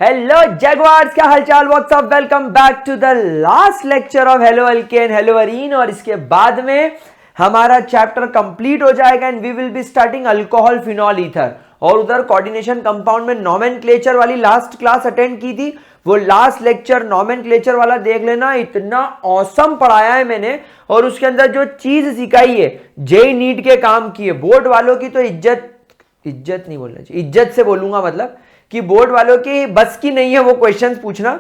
Hello Jaguars, क्या हालचाल, what's up, welcome back to the last lecture of haloalkane, haloarene. और इसके बाद में हमारा चैप्टर कंप्लीट हो जाएगा and we will be starting alcohol phenol ether. और उधर कोऑर्डिनेशन कंपाउंड में नोमेनक्लेचर वाली लास्ट क्लास अटेंड की थी, वो लास्ट लेक्चर नोमेनक्लेचर वाला देख लेना, इतना ऑसम पढ़ाया है मैंने। और उसके अंदर जो चीज सिखाई है जेई नीट के काम की है, बोर्ड वालों की तो इज्जत नहीं बोलना चाहिए, इज्जत से बोलूंगा, मतलब कि बोर्ड वालों की बस की नहीं है वो क्वेश्चंस पूछना।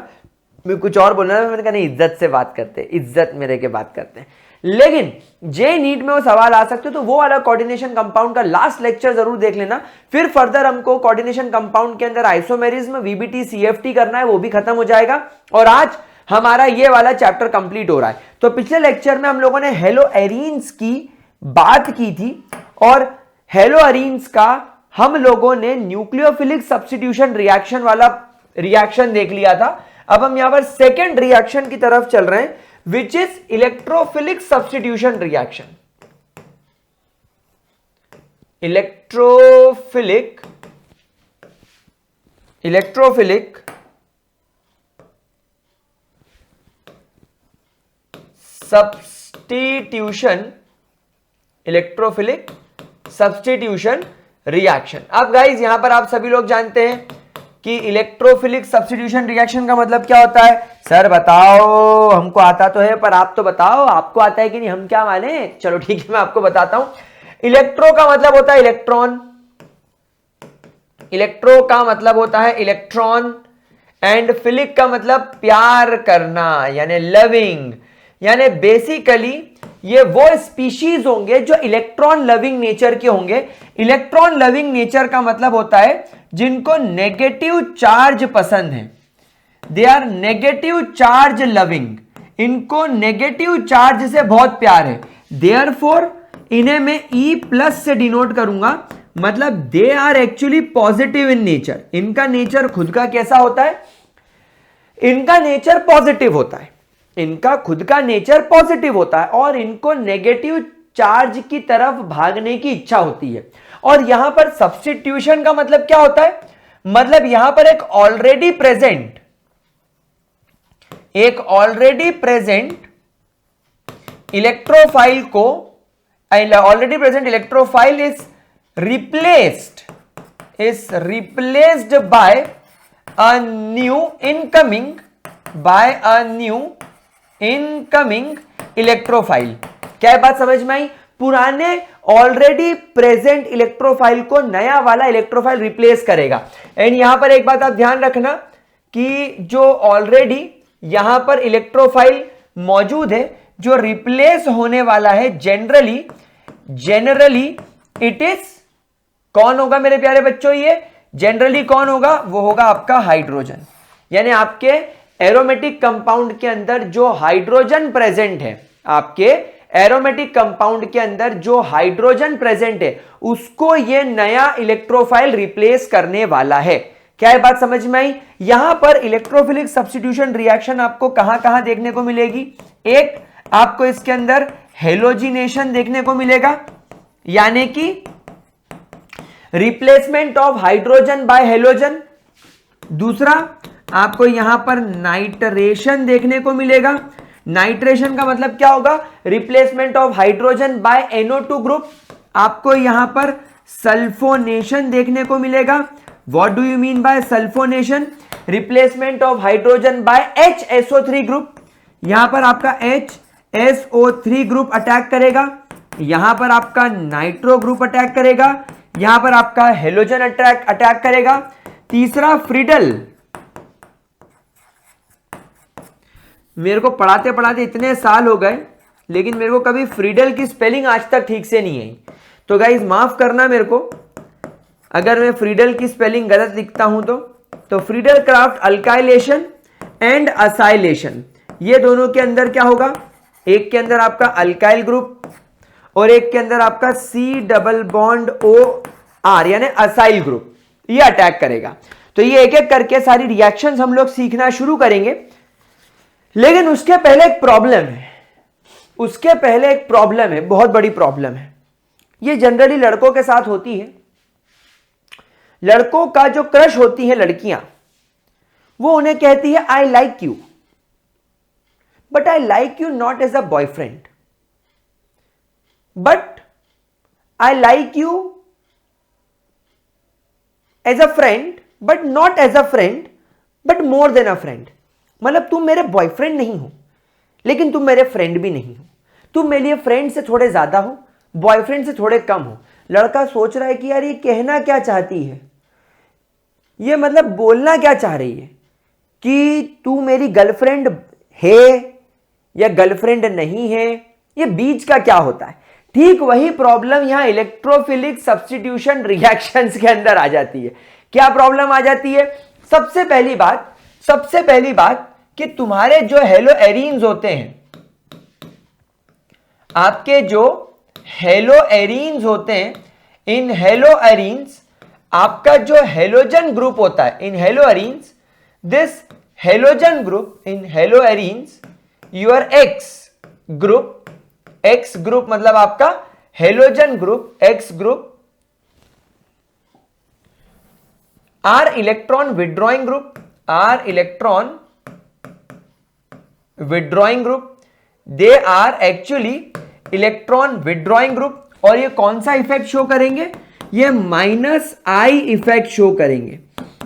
मैं कुछ और बोलना है, मैंने कहा नहीं, इज्जत से बात करते हैं, इज्जत मेरे के बात करते हैं। लेकिन जे नीट में वो सवाल आ सकते, तो वो वाला कोऑर्डिनेशन कंपाउंड का लास्ट लेक्चर जरूर देख लेना। फिर फर्दर हमको कोऑर्डिनेशन कंपाउंड के अंदर आइसोमेरिज्म, वीबीटी, सीएफटी करना है, वो भी खत्म हो जाएगा। और आज हमारा ये वाला चैप्टर कंप्लीट हो रहा है। तो पिछले लेक्चर में हम लोगों ने हेलो एरीन्स की बात की थी और हेलो एरीन्स का हम लोगों ने न्यूक्लियोफिलिक सब्स्टिट्यूशन रिएक्शन वाला रिएक्शन देख लिया था। अब हम यहां पर सेकेंड रिएक्शन की तरफ चल रहे हैं, which is electrophilic substitution reaction. Electrophilic substitution reaction. अब गाइज यहां पर आप सभी लोग जानते हैं कि इलेक्ट्रोफिलिक सब्स्टिट्यूशन रिएक्शन का मतलब क्या होता है। सर बताओ, हमको आता तो है पर आप तो बताओ, आपको आता है कि नहीं, हम क्या माने। चलो ठीक है, मैं आपको बताता हूं। इलेक्ट्रो का मतलब होता है इलेक्ट्रॉन, इलेक्ट्रो का मतलब होता है इलेक्ट्रॉन, एंड फिलिक का मतलब प्यार करना, यानी लविंग। यानी बेसिकली ये वो स्पीशीज होंगे जो इलेक्ट्रॉन लविंग नेचर के होंगे। इलेक्ट्रॉन लविंग नेचर का मतलब होता है जिनको नेगेटिव चार्ज पसंद है, they are negative charge loving, इनको नेगेटिव चार्ज से बहुत प्यार है। देयरफॉर इन्हें मैं E+ से डिनोट करूंगा, मतलब they are actually positive in nature. इनका नेचर खुद का कैसा होता है, इनका नेचर पॉजिटिव होता है, इनका खुद का नेचर पॉजिटिव होता है और इनको नेगेटिव चार्ज की तरफ भागने की इच्छा होती है। और यहां पर सब्स्टिट्यूशन का मतलब क्या होता है, मतलब यहां पर एक ऑलरेडी प्रेजेंट इलेक्ट्रोफाइल को, already present electrophile is replaced by a new incoming electrophile. क्या बात समझ में आई? पुराने ऑलरेडी प्रेजेंट इलेक्ट्रोफाइल को नया वाला इलेक्ट्रोफाइल रिप्लेस करेगा। एंड यहां पर एक बात आप ध्यान रखना कि जो ऑलरेडी यहां पर इलेक्ट्रोफाइल मौजूद है, जो रिप्लेस होने वाला है, जनरली इट इज कौन होगा मेरे प्यारे बच्चों, ये जनरली कौन होगा, वो होगा आपका हाइड्रोजन। यानी आपके एरोमेटिक कंपाउंड के अंदर जो हाइड्रोजन प्रेजेंट है, आपके एरोमेटिक कंपाउंड के अंदर जो हाइड्रोजन प्रेजेंट है, उसको ये नया इलेक्ट्रोफाइल रिप्लेस करने वाला है। क्या ये बात समझ में आई? यहां पर इलेक्ट्रोफिलिक सब्स्टिट्यूशन रिएक्शन आपको कहां कहां देखने को मिलेगी। एक, आपको इसके अंदर हेलोजिनेशन देखने को मिलेगा, यानी कि replacement of hydrogen bye halogen. दूसरा, आपको यहां पर नाइट्रेशन देखने को मिलेगा। नाइट्रेशन का मतलब क्या होगा, replacement of hydrogen bye NO2 group. आपको यहां पर सल्फोनेशन देखने को मिलेगा। What do you mean by sulphonation? Replacement of hydrogen bye HSO3 group. यहां पर आपका HSO3 ग्रुप अटैक करेगा, यहां पर आपका नाइट्रो ग्रुप अटैक करेगा, यहां पर आपका हेलोजन अटैक करेगा। तीसरा, फ्रीडल। मेरे को पढ़ाते पढ़ाते इतने साल हो गए, लेकिन मेरे को कभी फ्रीडल की स्पेलिंग आज तक ठीक से नहीं आई। तो गाइज माफ करना मेरे को अगर मैं फ्रीडल की स्पेलिंग गलत लिखता हूं तो Friedel craft alkylation and acylation, ये दोनों के अंदर क्या होगा, एक के अंदर आपका अल्काइल ग्रुप और एक के अंदर आपका C+O+R यानी असाइल ग्रुप, ये अटैक करेगा। तो ये एक एक करके सारी रिएक्शंस हम लोग सीखना शुरू करेंगे। लेकिन उसके पहले एक प्रॉब्लम है, बहुत बड़ी प्रॉब्लम है। ये जनरली लड़कों के साथ होती है। लड़कों का जो क्रश होती है लड़कियां, वो उन्हें कहती है I like you, but I like you not as a boyfriend, but I like you as a friend, but not as a friend, but more than a friend. मतलब तुम मेरे बॉयफ्रेंड नहीं हो, लेकिन तुम मेरे फ्रेंड भी नहीं हो, तुम मेरे लिए फ्रेंड से थोड़े ज्यादा हो, बॉयफ्रेंड से थोड़े कम हो। लड़का सोच रहा है कि यार ये कहना क्या चाहती है, ये मतलब बोलना क्या चाह रही है, कि तू मेरी गर्लफ्रेंड है या गर्लफ्रेंड नहीं है, ये बीच का क्या होता है। ठीक वही प्रॉब्लम यहां इलेक्ट्रोफिलिक सब्स्टिट्यूशन रिएक्शंस के अंदर आ जाती है। क्या प्रॉब्लम आ जाती है? सबसे पहली बात कि तुम्हारे जो हेलो एरीन्स होते हैं, आपके जो हेलो एरीन्स होते हैं, इन हेलो एरीन्स आपका जो हेलोजन ग्रुप होता है, in haloarenes, this halogen group in haloarenes, your X group मतलब आपका halogen group, X group are electron withdrawing group, they are actually electron withdrawing group. और ये कौन सा इफेक्ट शो करेंगे? ये -I इफेक्ट शो करेंगे।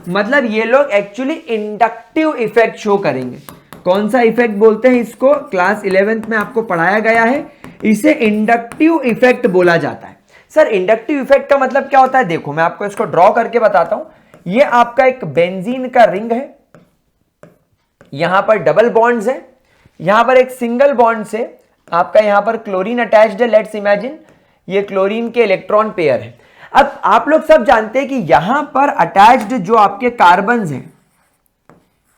मतलब ये लोग एक्चुअली इंडक्टिव इफेक्ट शो करेंगे। कौन सा इफेक्ट बोलते हैं इसको? क्लास 11th में आपको पढ़ाया गया है, इसे इंडक्टिव इफेक्ट बोला जाता है। सर इंडक्टिव इफेक्ट का मतलब क्या होता है? देखो मैं आपको इसको ड्रॉ करके बताता हूं। ये आपका एक बेंजीन का रिंग है, यहां पर डबल बॉन्ड्स है, यहां पर एक सिंगल बॉन्ड से आपका यहां पर क्लोरीन अटैच्ड है। लेट्स इमेजिन ये क्लोरीन के इलेक्ट्रॉन पेयर है। अब आप लोग सब जानते हैं कि यहां पर अटैच्ड जो आपके कार्बन्स हैं,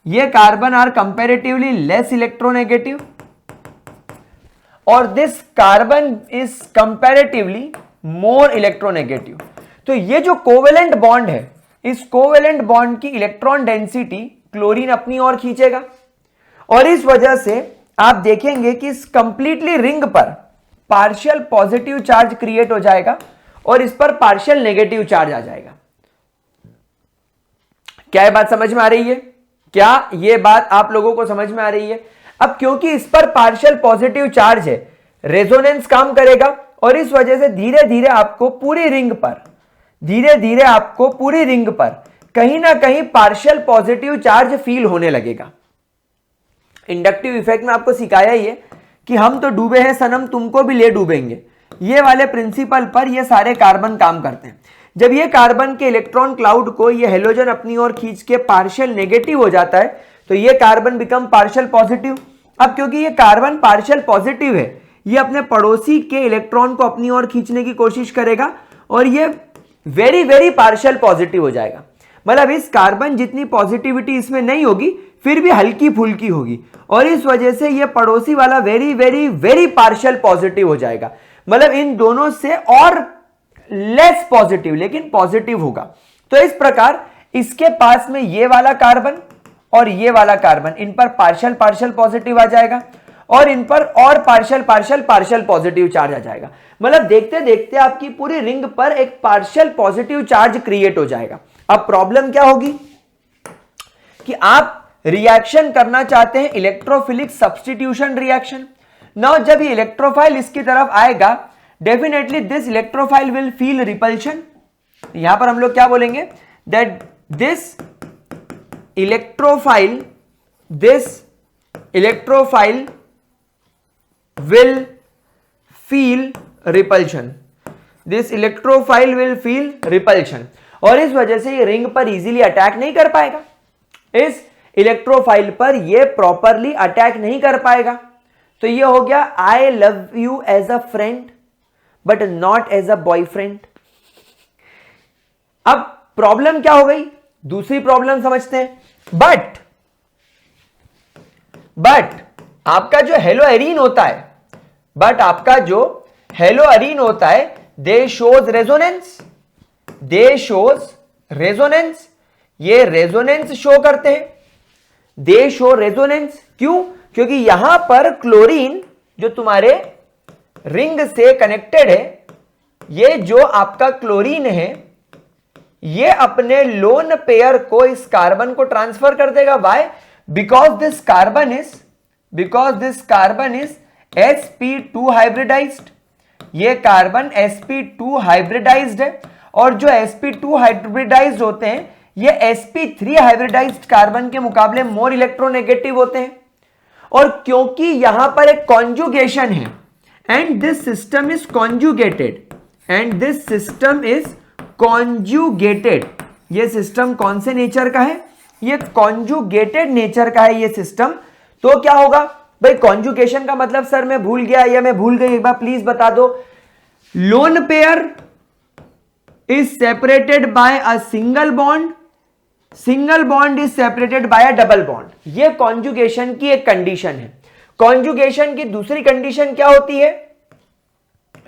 ये carbon are comparatively less electronegative और this carbon is comparatively more electronegative. तो ये जो कोवेलेंट बॉन्ड है, इस कोवेलेंट बॉन्ड की इलेक्ट्रॉन डेंसिटी क्लोरीन अपनी ओर खींचेगा और इस वजह से आप देखेंगे कि इस कंप्लीटली रिंग पर पार्शियल पॉजिटिव चार्ज क्रिएट हो जाएगा और इस पर पार्शियल नेगेटिव चार्ज आ जाएगा। क्या ये बात समझ में आ रही है? क्या ये बात आप लोगों को समझ में आ रही है? अब क्योंकि इस पर पार्शियल पॉजिटिव चार्ज है, रेजोनेंस काम करेगा और इस वजह से धीरे धीरे आपको पूरी रिंग पर कहीं ना कहीं पार्शियल पॉजिटिव चार्ज फील होने लगेगा। इंडक्टिव इफेक्ट में आपको सिखाया ही है कि हम तो डूबे हैं सनम, तुमको भी ले डूबेंगे। ये वाले प्रिंसिपल पर ये सारे कार्बन काम करते हैं। जब ये कार्बन के इलेक्ट्रॉन क्लाउड को ये हेलोजन अपनी ओर खींच के पार्शियल नेगेटिव हो जाता है, तो ये कार्बन बिकम पार्शियल पॉजिटिव। अब क्योंकि ये कार्बन पार्शियल पॉजिटिव है, ये अपने पड़ोसी के इलेक्ट्रॉन को अपनी ओर खींचने की कोशिश करेगा और ये वेरी वेरी पार्शियल पॉजिटिव हो जाएगा। मतलब इस कार्बन जितनी पॉजिटिविटी इसमें नहीं होगी, फिर भी हल्की फुल्की होगी और इस वजह से ये पड़ोसी वाला very very very partial positive हो जाएगा। मतलब इन दोनों से और लेस पॉजिटिव लेकिन पॉजिटिव होगा। तो इस प्रकार इसके पास में ये वाला कार्बन और ये वाला कार्बन, इन पर पार्शियल पार्शियल पॉजिटिव आ जाएगा और इन पर और partial partial partial positive charge आ जाएगा। मतलब देखते देखते आपकी पूरी रिंग पर एक पार्शियल पॉजिटिव चार्ज क्रिएट हो जाएगा। अब प्रॉब्लम क्या होगी कि आप रिएक्शन करना चाहते हैं इलेक्ट्रोफिलिक सब्स्टिट्यूशन रिएक्शन। नाउ जब ये इलेक्ट्रोफाइल इसकी तरफ आएगा, definitely this electrophile will feel repulsion. यहां पर हम लोग क्या बोलेंगे? That this electrophile will feel repulsion. This electrophile will feel repulsion और इस वजह से ये रिंग पर इजीली अटैक नहीं कर पाएगा। इस इलेक्ट्रोफाइल पर ये प्रॉपरली अटैक नहीं कर पाएगा। तो ये हो गया I love you as a friend but not as a boyfriend. अब प्रॉब्लम क्या हो गई? दूसरी प्रॉब्लम समझते हैं। बट आपका जो हेलोएरीन होता है, दे शोज रेजोनेंस, ये रेजोनेंस शो करते हैं। दे शो रेजोनेंस क्यों? क्योंकि यहां पर क्लोरीन जो तुम्हारे रिंग से कनेक्टेड है, ये जो आपका क्लोरीन है ये अपने लोन पेयर को इस कार्बन को ट्रांसफर कर देगा। Why? Because this carbon is sp2 hybridized. ये कार्बन sp2 हाइब्रिडाइज्ड है, और जो sp2 हाइब्रिडाइज्ड होते हैं ये sp3 हाइब्रिडाइज्ड कार्बन के मुकाबले मोर इलेक्ट्रोनेगेटिव होते हैं। और क्योंकि यहां पर एक कॉन्जुगेशन है and this system is conjugated, ये सिस्टम कौन से नेचर का है? ये कॉन्जुगेटेड नेचर का है ये सिस्टम। तो क्या होगा भाई? कॉन्जुगेशन का मतलब सर मैं भूल गया या मैं भूल गई, एक बार प्लीज बता दो। Lone pair is separated by a single bond is separated by a double bond. ये कॉन्जुगेशन की एक कंडीशन है। कॉन्जुगेशन की दूसरी कंडीशन क्या होती है?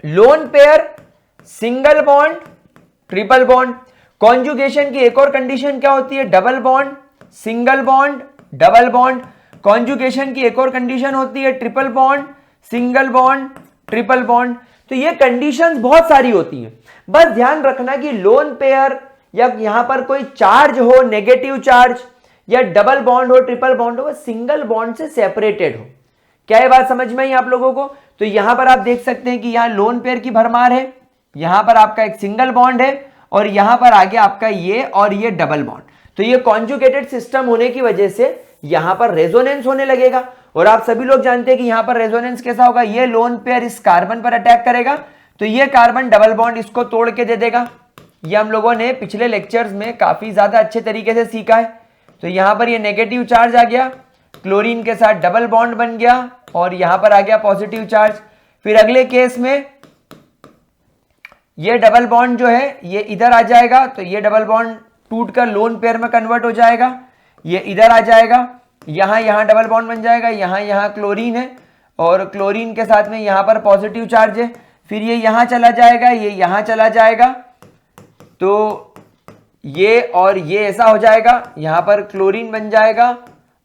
Lone pair, single bond, triple bond. Conjugation की एक और कंडीशन क्या होती है? Double bond, single bond, double bond. Conjugation की एक और कंडीशन होती है triple bond, single bond, triple bond. तो ये कंडीशंस बहुत सारी होती हैं। बस ध्यान रखना कि लोन पेयर या यहां पर कोई चार्ज हो, नेगेटिव चार्ज, या डबल बॉन्ड हो, ट्रिपल बॉन्ड हो, सिंगल बॉन्ड से सेपरेटेड हो। क्या ये बात समझ में आई आप लोगों को? तो यहां पर आप देख सकते हैं कि यहां लोन पेयर की भरमार है, यहां पर आपका एक सिंगल बॉन्ड है, और यहां पर आगे आपका ये और ये डबल बॉन्ड। तो ये कॉन्जुगेटेड सिस्टम होने की वजह से यहां पर रेजोनेंस होने लगेगा। और आप सभी लोग जानते हैं कि यहां पर रेजोनेंस कैसा होगा? ये लोन पेयर इस कार्बन पर अटैक करेगा, तो ये कार्बन डबल बॉन्ड इसको तोड़ के दे देगा। ये हम लोगों ने पिछले लेक्चर्स में काफी ज्यादा अच्छे तरीके से सीखा है। तो यहां पर ये नेगेटिव चार्ज आ गया, क्लोरीन के साथ डबल बॉन्ड बन गया, और यहां पर आ गया पॉजिटिव चार्ज। फिर अगले केस में ये डबल बॉन्ड जो है ये इधर आ जाएगा, तो ये डबल बॉन्ड टूटकर लोन पेयर में कन्वर्ट हो जाएगा, ये इधर आ जाएगा, यहां डबल बॉन्ड बन जाएगा, यहां क्लोरीन है, और क्लोरीन के साथ में यहां पर पॉजिटिव चार्ज है। फिर ये यहां चला जाएगा, ये यहां चला जाएगा, तो ये और ये ऐसा हो जाएगा, यहां पर क्लोरीन बन जाएगा,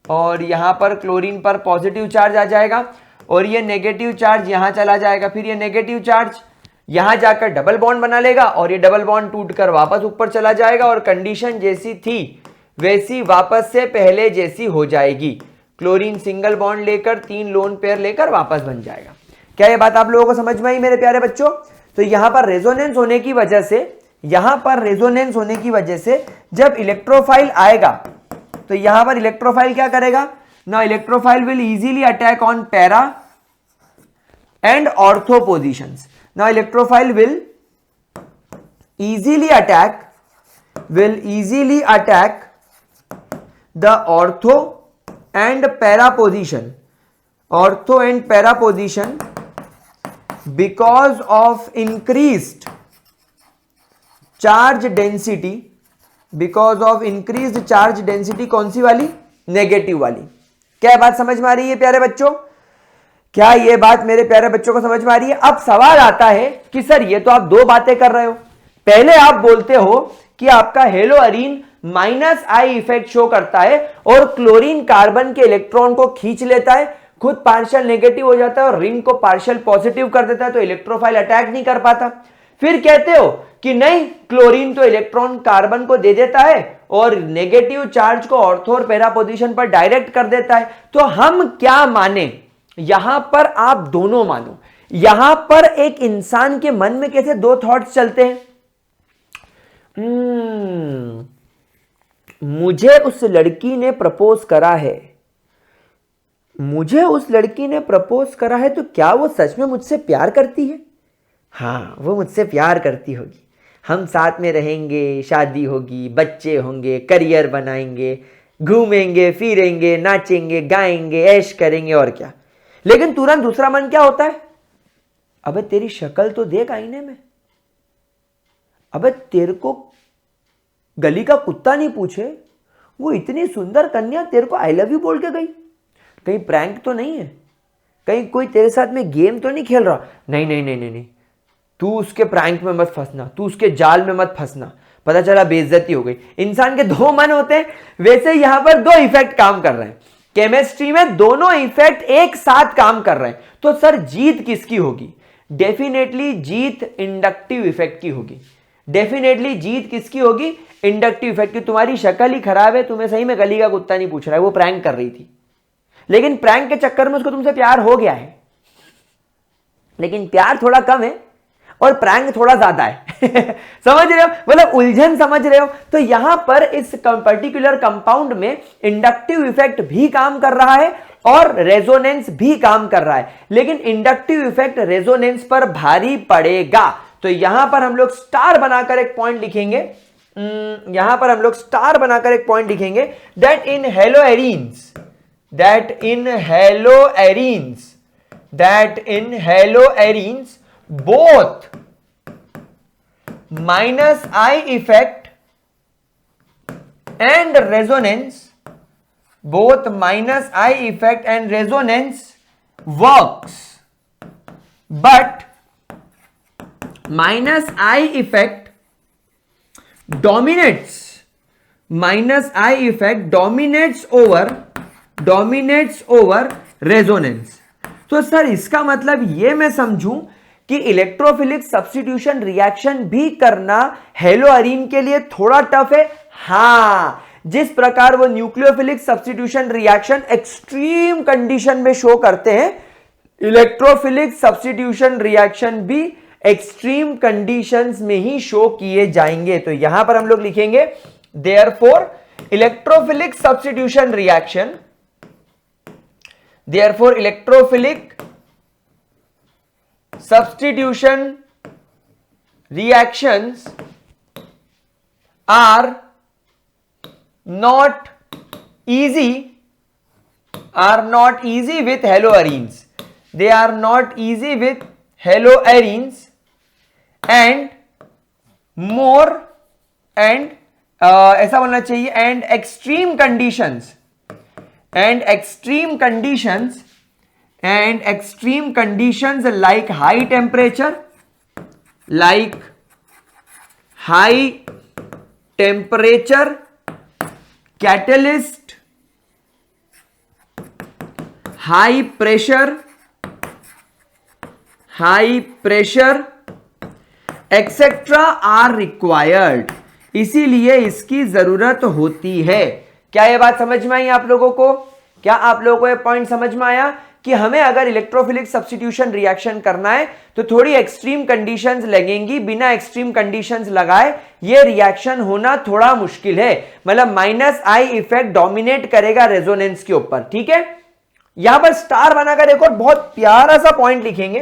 और यहां पर क्लोरीन पर पॉजिटिव चार्ज आ जाएगा, और ये नेगेटिव चार्ज यहां चला जाएगा। फिर ये नेगेटिव चार्ज यहां जाकर डबल बॉन्ड बना लेगा, और ये डबल बॉन्ड टूटकर वापस ऊपर चला जाएगा, और कंडीशन जैसी थी वैसी वापस से पहले जैसी हो जाएगी। क्लोरीन सिंगल बॉन्ड लेकर 3 लोन पेयर लेकर वापस बन जाएगा। क्या ये बात आप लोगों को समझ में आई मेरे प्यारे बच्चों? तो यहां पर रेजोनेंस होने की वजह से जब इलेक्ट्रोफाइल आएगा, तो यहां पर इलेक्ट्रोफाइल क्या करेगा? Now electrophile will easily attack on para and ortho positions. Now electrophile will easily attack the ortho and para position because of increased charge density, कौन सी वाली? नेगेटिव वाली। क्या बात समझ में आ रही है प्यारे बच्चों? क्या ये बात मेरे प्यारे बच्चों को समझ में आ रही है? अब सवाल आता है कि सर ये तो आप दो बातें कर रहे हो। पहले आप बोलते हो कि आपका हेलोअरीन -I इफेक्ट शो करता है और क्लोरीन कार्बन के इलेक्ट्रॉन को खींच लेता है, खुद पार्शियल नेगेटिव हो जाता है और रिंग को पार्शियल पॉजिटिव कर देता है, तो इलेक्ट्रोफाइल अटैक नहीं कर पाता। फिर कहते हो कि नहीं, क्लोरीन तो इलेक्ट्रॉन कार्बन को दे देता है और नेगेटिव चार्ज को ऑर्थो और पैरा पोजीशन पर डायरेक्ट कर देता है। तो हम क्या माने? यहां पर आप दोनों मानो। यहां पर एक इंसान के मन में कैसे दो थॉट्स चलते हैं? मुझे उस लड़की ने प्रपोज करा है, तो क्या वो सच में मुझसे प्यार करती है? हाँ, वो मुझसे प्यार करती होगी। हम साथ में रहेंगे, शादी होगी, बच्चे होंगे, करियर बनाएंगे, घूमेंगे फिरेंगे, नाचेंगे गाएंगे, ऐश करेंगे, और क्या। लेकिन तुरंत दूसरा मन क्या होता है? अबे तेरी शक्ल तो देख आईने में। अबे तेरे को गली का कुत्ता नहीं पूछे, वो इतनी सुंदर कन्या तेरे को आई लव यू बोल के गई। कहीं प्रैंक तो नहीं है? कहीं कोई तेरे साथ में गेम तो नहीं खेल रहा? नहीं नहीं नहीं नहीं नहीं, तू उसके प्रैंक में मत फंसना, तू उसके जाल में मत फंसना। पता चला बेइज्जती हो गई। इंसान के दो मन होते हैं, वैसे यहां पर दो इफेक्ट काम कर रहे हैं। केमिस्ट्री में दोनों इफेक्ट एक साथ काम कर रहे हैं। तो सर जीत किसकी होगी? डेफिनेटली जीत इंडक्टिव इफेक्ट की होगी। डेफिनेटली जीत किसकी होगी? इंडक्टिव इफेक्ट की। तुम्हारी शक्ल ही खराब है, तुम्हें सही में गली का कुत्ता नहीं पूछ रहा है, वो प्रैंक कर रही थी, लेकिन प्रैंक के चक्कर में उसको तुमसे प्यार हो गया है, लेकिन प्यार थोड़ा कम है और प्रैंक थोड़ा ज्यादा है। समझ रहे हो, मतलब उलझन समझ रहे हो? तो यहां पर इस पर्टिकुलर कंपाउंड में इंडक्टिव इफेक्ट भी काम कर रहा है और रेजोनेंस भी काम कर रहा है, लेकिन इंडक्टिव इफेक्ट रेजोनेंस पर भारी पड़ेगा। तो यहां पर हम लोग स्टार बनाकर एक पॉइंट लिखेंगे, यहां पर हम लोग स्टार बनाकर एक पॉइंट लिखेंगे, that in haloarenes, that in haloarenes both minus I effect and resonance, both minus I effect and resonance works, but minus I effect dominates, minus I effect dominates over resonance। तो sir इसका मतलब ये मैं समझूं कि electrophilic substitution reaction भी करना हेलोअरीन के लिए थोड़ा टफ है। हां, जिस प्रकार वो nucleophilic substitution reaction extreme condition में शो करते हैं, इलेक्ट्रोफिलिक सब्स्टिट्यूशन रिएक्शन भी एक्सट्रीम कंडीशंस में ही शो किए जाएंगे। तो यहां पर हम लोग लिखेंगे therefore electrophilic substitution reaction, therefore electrophilic substitution reactions are not easy with haloarenes, they are not easy with haloarenes and more and ऐसा बोलना चाहिए and extreme conditions like high temperature, catalyst, high pressure etc are required, इसीलिए इसकी जरूरत होती है। क्या यह बात समझ में आई आप लोगों को? क्या आप लोगों को यह पॉइंट समझ में आया कि हमें अगर इलेक्ट्रोफिलिक सब्स्टिट्यूशन रिएक्शन करना है तो थोड़ी एक्सट्रीम कंडीशंस लगेंगी, बिना एक्सट्रीम कंडीशंस लगाए ये रिएक्शन होना थोड़ा मुश्किल है, मतलब माइनस आई इफेक्ट डोमिनेट करेगा रेजोनेंस के ऊपर। ठीक है, यहां पर स्टार बनाकर एक और बहुत प्यारा सा पॉइंट लिखेंगे,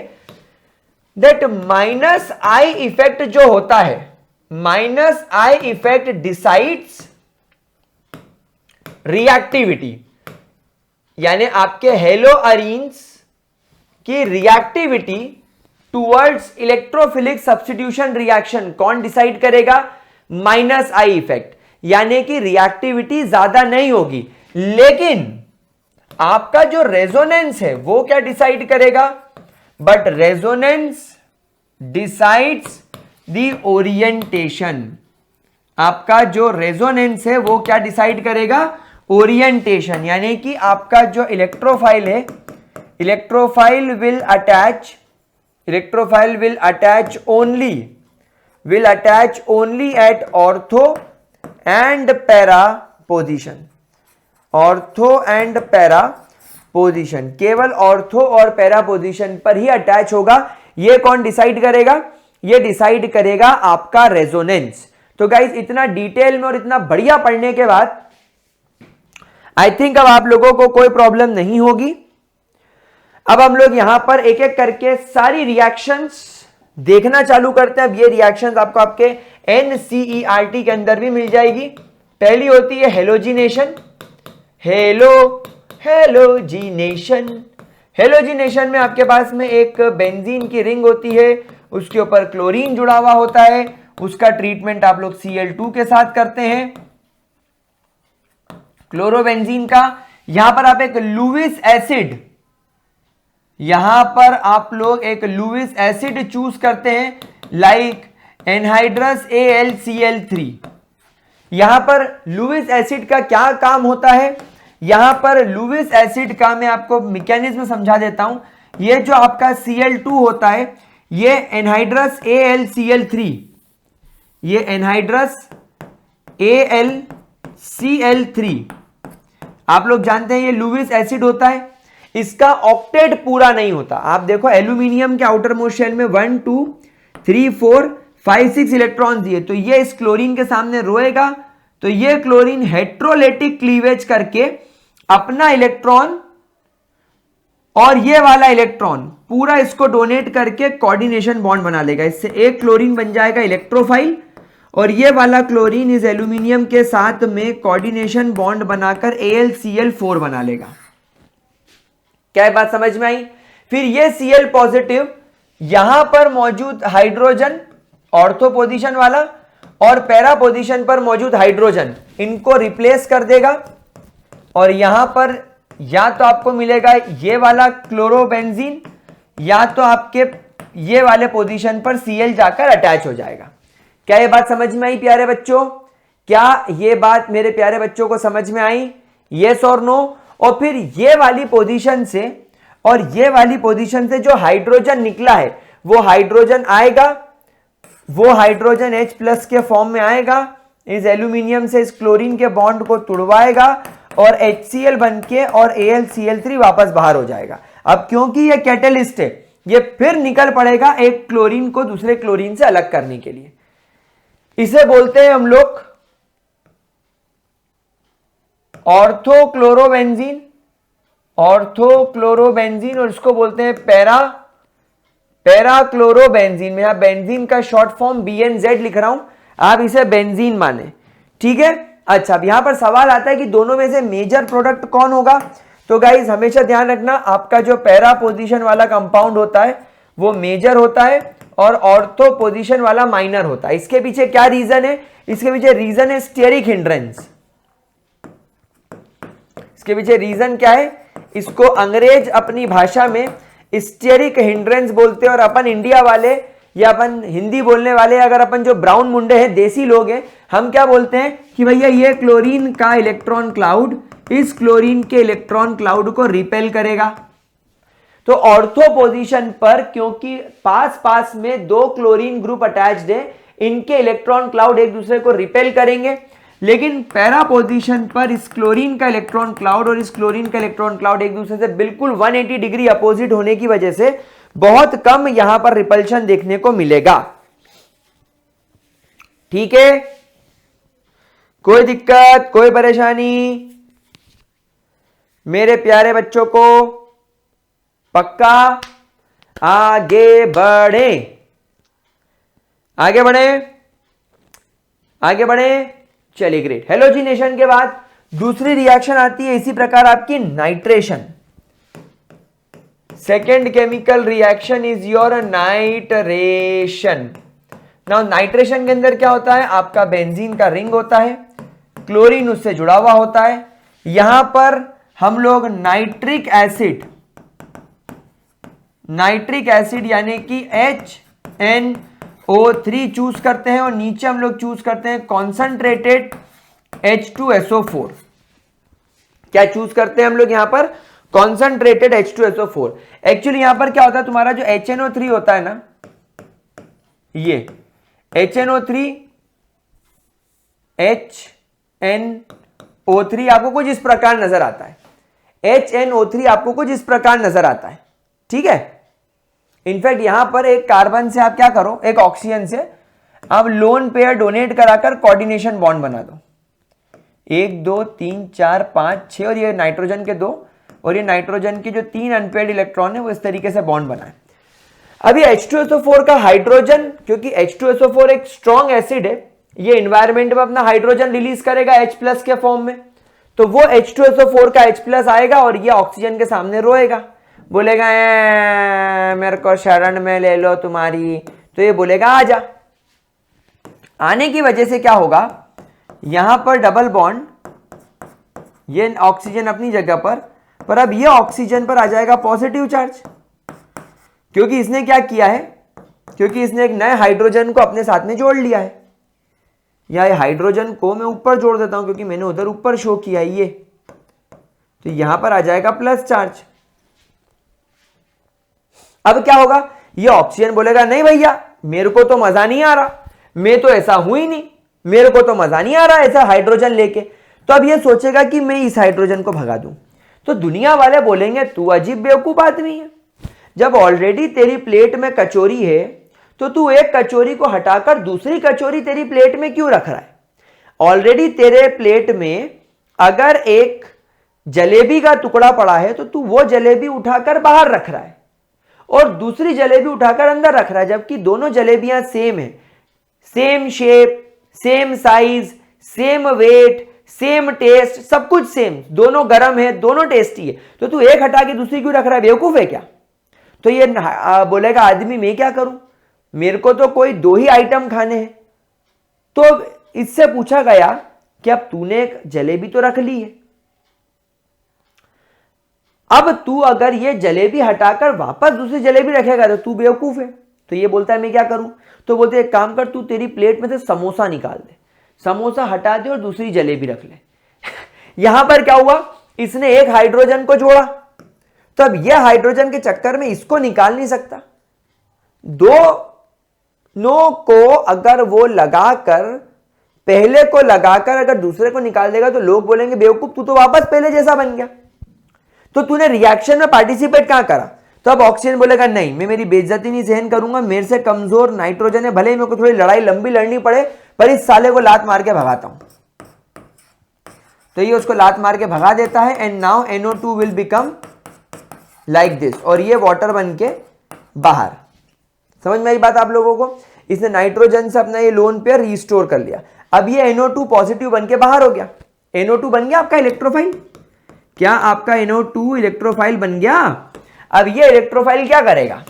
दैट माइनस आई इफेक्ट जो होता है, minus I effect decides reactivity, यानी आपके हेलोअरीन्स की reactivity towards electrophilic substitution reaction कौन डिसाइड करेगा? माइनस आई इफेक्ट, यानी कि रिएक्टिविटी ज्यादा नहीं होगी, लेकिन आपका जो रेजोनेंस है वो क्या डिसाइड करेगा? But resonance decides the orientation, आपका जो रेजोनेंस है वो क्या डिसाइड करेगा? ओरिएंटेशन, यानी कि आपका जो इलेक्ट्रोफाइल है, electrophile will attach only at ortho and para position, केवल ऑर्थो और पैरा पोजीशन पर ही अटैच होगा। ये कौन डिसाइड करेगा? ये डिसाइड करेगा आपका रेजोनेंस। तो गाइस इतना डिटेल में और इतना बढ़िया पढ़ने के बाद आई थिंक अब आप लोगों को कोई प्रॉब्लम नहीं होगी। अब हम लोग यहां पर एक एक करके सारी रिएक्शंस देखना चालू करते हैं। अब ये रिएक्शंस आपको आपके NCERT के अंदर भी मिल जाएगी। पहली होती है हेलोजिनेशन। हेलोजिनेशन में आपके पास में एक बेंजीन की रिंग होती है, उसके ऊपर क्लोरीन जुड़ा हुआ होता है, उसका ट्रीटमेंट आप लोग Cl2 के साथ करते हैं, क्लोरोबेंजीन का। यहां पर आप एक लुईस एसिड चूज करते हैं, लाइक एनहाइड्रस AlCl3। यहां पर लुईस एसिड का क्या काम होता है? यहां पर लुईस एसिड का मैं आपको मैकेनिज्म समझा देता हूं। ये जो आपका Cl2 होता है, ये एनहाइड्रस AlCl3, ये एनहाइड्रस AlCl3, आप लोग जानते हैं ये लुईस एसिड होता है, इसका ऑक्टेट पूरा नहीं होता। आप देखो एल्यूमिनियम के आउटर मोस्ट शेल में 1 2 3 4 5 6 इलेक्ट्रॉन दिए, तो ये इस क्लोरीन के सामने रोएगा, तो ये क्लोरीन हेट्रोलेटिक क्लीवेज करके अपना इलेक्ट्रॉन और ये वाला इलेक्ट्रॉन पूरा इसको डोनेट करके कोऑर्डिनेशन बॉन्ड बना लेगा। इससे एक क्लोरीन बन जाएगा इलेक्ट्रोफाइल, और ये वाला क्लोरीन इस एल्यूमिनियम के साथ में कोऑर्डिनेशन बॉन्ड बनाकर AlCl4 बना लेगा। क्या ये बात समझ में आई? फिर ये Cl पॉजिटिव यहां पर मौजूद हाइड्रोजन ऑर्थो पोजीशन वाला और पैरा पोजीशन पर मौजूद हाइड्रोजन, इनको रिप्लेस कर देगा, और यहां पर या तो आपको मिलेगा ये वाला क्लोरोबेंजीन, या तो आपके ये वाले पोजीशन पर Cl जाकर अटैच हो जाएगा। क्या ये बात समझ में आई प्यारे बच्चों? क्या ये बात मेरे प्यारे बच्चों को समझ में आई? यस और नो? और फिर ये वाली पोजीशन से और ये वाली पोजीशन से जो हाइड्रोजन निकला है वो हाइड्रोजन आएगा, वो हाइड्रोजन H+ के फॉर्म में आएगा, इस एल्यूमिनियम से इस क्लोरीन के बॉन्ड को तुड़वाएगा और HCl बनके और AlCl3 वापस बाहर हो जाएगा। अब क्योंकि ये कैटलिस्ट है, ये फिर निकल पड़ेगा एक क्लोरीन को दूसरे क्लोरीन से अलग करने के लिए। इसे बोलते हैं हम लोग ऑर्थोक्लोरोबेंजीन, ऑर्थोक्लोरोबेंजीन, और इसको बोलते हैं पैराक्लोरोबेंजीन। मैं यहां बेंजीन का शॉर्ट फॉर्म BNZ लिख रहा हूं, आप इसे बेंजीन माने, ठीक है। अच्छा, अब यहां पर सवाल आता है कि दोनों में से मेजर प्रोडक्ट कौन होगा? तो गाइज हमेशा ध्यान रखना, आपका जो पैरा पोजीशन वाला कंपाउंड होता है वो मेजर होता है और ऑर्थो पोजीशन वाला माइनर होता है। इसके पीछे क्या रीजन है? इसके पीछे रीजन है स्टेरिक हिंड्रेंस। इसके पीछे रीजन क्या है? इसको अंग्रेज अपनी भाषा में स्टेरिक हिंड्रेंस बोलते हैं, और अपन इंडिया वाले या अपन हिंदी बोलने वाले, अगर अपन जो ब्राउन मुंडे हैं, देसी लोग हैं, हम क्या बोलते हैं कि भैया ये क्लोरीन का इलेक्ट्रॉन क्लाउड इस क्लोरीन के इलेक्ट्रॉन क्लाउड को रिपेल करेगा। तो ऑर्थो पोजीशन पर क्योंकि पास पास में दो क्लोरीन ग्रुप अटैच्ड है, इनके इलेक्ट्रॉन क्लाउड एक दूसरे को रिपेल करेंगे, लेकिन पैरा पोजीशन पर इस क्लोरीन का इलेक्ट्रॉन क्लाउड और इस क्लोरीन का इलेक्ट्रॉन क्लाउड एक दूसरे से बिल्कुल 180 डिग्री अपोजिट होने की वजह से बहुत कम यहां पर रिपल्शन देखने को मिलेगा। ठीक है, कोई दिक्कत, कोई परेशानी मेरे प्यारे बच्चों को? पक्का? आगे बढ़े, आगे बढ़े, आगे बढ़े। चलिए ग्रेट। हेलोजिनेशन के बाद दूसरी रिएक्शन आती है इसी प्रकार आपकी nitration. Second chemical reaction is your nitration. Now nitration के अंदर क्या होता है? आपका बेंजीन का रिंग होता है, क्लोरीन उससे जुड़ा हुआ होता है। यहां पर हम लोग नाइट्रिक एसिड यानी कि HNO3 चूज करते हैं, और नीचे हम लोग चूज करते हैं कॉन्सेंट्रेटेड H2SO4। क्या चूज करते हैं हम लोग यहां पर? Concentrated H2SO4। एक्चुअली यहां पर क्या होता है, तुम्हारा जो HNO3 होता है ना, ये HNO3 आपको कुछ इस प्रकार नजर आता है। HNO3 आपको कुछ इस प्रकार नजर आता है, ठीक है। इनफैक्ट यहां पर एक कार्बन से आप क्या करो, एक ऑक्सीजन से आप लोन पेयर डोनेट कराकर कोऑर्डिनेशन बॉन्ड बना दो। 1 2 3 4 5 6, और ये नाइट्रोजन के 2, और ये नाइट्रोजन के जो 3 अनपेयर्ड इलेक्ट्रॉन है वो इस तरीके से बॉन्ड बनाए। अभी H2SO4 का हाइड्रोजन, क्योंकि H2SO4 एक स्ट्रॉन्ग एसिड है, ये एनवायरमेंट में अपना हाइड्रोजन रिलीज करेगा H+ के फॉर्म में, तो वो H2SO4 का H+ आएगा और ये ऑक्सीजन के सामने रोएगा, बोलेगा मेरे को शरण में ले लो तुम्हारी, तो ये बोलेगा आजा। आने की वजह से क्या होगा, यहां पर डबल बॉन्ड, ये ऑक्सीजन अपनी जगह पर अब ये ऑक्सीजन पर आ जाएगा पॉजिटिव चार्ज, क्योंकि इसने क्या किया है, क्योंकि इसने एक नए हाइड्रोजन को अपने साथ में जोड़ लिया है। या हाइड्रोजन को मैं ऊपर जोड़ देता हूं क्योंकि मैंने उधर ऊपर शो किया है ये, तो यहां पर आ जाएगा प्लस चार्ज। अब क्या होगा, ये ऑक्सीजन बोलेगा नहीं भैया मेरे को तो मजा नहीं आ रहा, मैं तो ऐसा हूं ही नहीं, मेरे को तो मजा नहीं आ रहा ऐसा हाइड्रोजन लेके। तो अब ये सोचेगा कि मैं इस हाइड्रोजन को भगा दूं, तो दुनिया वाले बोलेंगे तू अजीब बेवकूफ आदमी है। जब ऑलरेडी तेरी प्लेट में कचौरी है तो तू एक कचौरी को हटाकर दूसरी कचौरी तेरी प्लेट में क्यों रख रहा है? ऑलरेडी तेरे प्लेट में अगर एक जलेबी का टुकड़ा पड़ा है तो तू वो जलेबी उठाकर बाहर रख रहा है और दूसरी जलेबी उठाकर अंदर रख रहा है, जबकि दोनों जलेबियां सेम है, same shape, same size, same weight, same taste, सब कुछ सेम, दोनों गर्म है, दोनों टेस्टी है, तो तू एक हटा के दूसरी क्यों रख रहा है? बेवकूफ है क्या? तो ये बोलेगा आदमी मैं क्या करूं, मेरे को तो कोई दो ही आइटम खाने हैं। तो इससे पूछा गया कि अब तूने एक जलेबी तो रख ली है, अब तू अगर ये जलेबी हटाकर वापस दूसरी जलेबी रखेगा तो तू बेवकूफ है। तो ये बोलता है मैं क्या करूं? तो बोलते एक काम कर, तू तेरी प्लेट में से समोसा निकाल दे, समोसा हटा दे और दूसरी जलेबी रख ले। यहां पर क्या हुआ, इसने एक हाइड्रोजन को जोड़ा, तो अब यह हाइड्रोजन के चक्कर में इसको निकाल नहीं सकता। दोनों को अगर वो लगाकर, पहले को लगाकर अगर दूसरे को निकाल देगा तो लोग बोलेंगे बेवकूफ तू तो वापस पहले जैसा बन गया, तो तूने रिएक्शन में पार्टिसिपेट कहां करा? तो अब ऑक्सीजन बोलेगा नहीं, मैं मेरी बेइज्जती नहीं सहन करूंगा, मेरे से कमजोर नाइट्रोजन है, भले ही मेरे को थोड़ी लड़ाई लंबी लड़नी पड़े पर इस साले को लात मार के भगाता हूं। तो ये उसको लात मार के भगा देता है and now NO2 will become like this, और ये वाटर बन के बाहर। समझ में आई बात आप लोगों को? इसने नाइट्रोजन से अपना ये लोन पेयर रिस्टोर कर लिया। अब ये NO2 पॉजिटिव बन के बाहर हो गया, NO2 बन गया आपका इलेक्ट्रोफाइल। क्या आपका NO2 इलेक्ट्रोफाइल बन गया? अब ये इलेक्ट्रोफाइल क्या करेगा?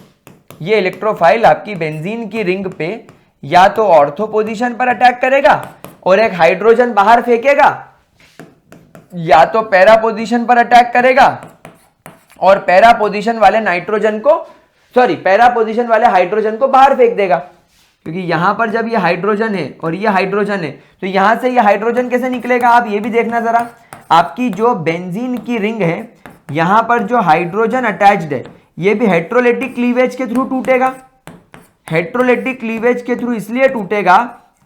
ये इलेक्ट्रोफाइल आपकी बेंजीन की रिंग पे या तो ऑर्थो पोजीशन पर अटैक करेगा और एक हाइड्रोजन बाहर फेंकेगा, या तो पैरा पोजीशन पर अटैक करेगा और पैरा पोजीशन वाले नाइट्रोजन को, सॉरी पैरा पोजीशन वाले हाइड्रोजन को बाहर फेंक देगा। क्योंकि यहां पर जब ये हाइड्रोजन है और ये हाइड्रोजन है तो यहां से ये हाइड्रोजन कैसे निकलेगा? आप ये भी देखना जरा, आपकी जो बेंजीन की रिंग है यहां पर जो हाइड्रोजन अटैच्ड है ये भी हेट्रोलेटिक क्लीवेज के थ्रू टूटेगा। हेट्रोलेटिक क्लीवेज के थ्रू इसलिए टूटेगा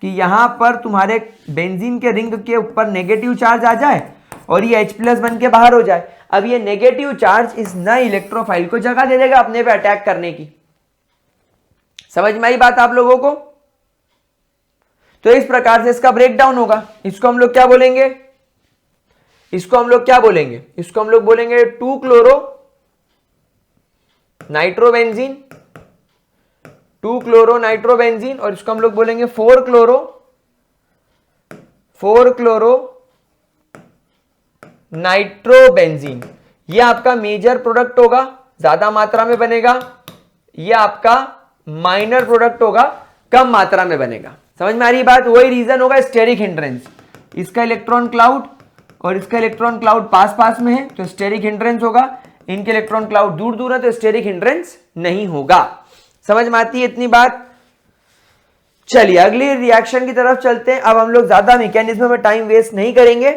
कि यहां पर तुम्हारे बेंजीन के रिंग के ऊपर नेगेटिव चार्ज आ जाए और ये H+ बन के बाहर हो जाए। अब ये नेगेटिव चार्ज इस नए इलेक्ट्रोफाइल को जगह दे देगा अपने पे अटैक करने की। समझ में आई बात आप लोगों को? तो इस प्रकार से इसका ब्रेकडाउन होगा। इसको हम लोग क्या बोलेंगे? इसको हम लोग क्या बोलेंगे? इसको हम लोग बोलेंगे 2 क्लोरो नाइट्रोबेंजीन, 2 क्लोरो नाइट्रोबेंजीन, और इसको हम लोग बोलेंगे 4 क्लोरो नाइट्रोबेंजीन। ये आपका मेजर प्रोडक्ट होगा, ज्यादा मात्रा में बनेगा, ये आपका माइनर प्रोडक्ट होगा, कम मात्रा में बनेगा। समझ में आ रही बात? वही रीजन होगा स्टेरिक हिंड्रेंस। इसका इलेक्ट्रॉन क्लाउड और इसका इलेक्ट्रॉन क्लाउड पास पास में है तो स्टेरिक हिंड्रेंस होगा, इनके इलेक्ट्रॉन क्लाउड दूर दूर है तो स्टेरिक हिंड्रेंस नहीं होगा। समझ में आती है इतनी बात? चलिए अगली रिएक्शन की तरफ चलते हैं। अब हम लोग ज्यादा मैकेनिज्म में टाइम वेस्ट नहीं करेंगे,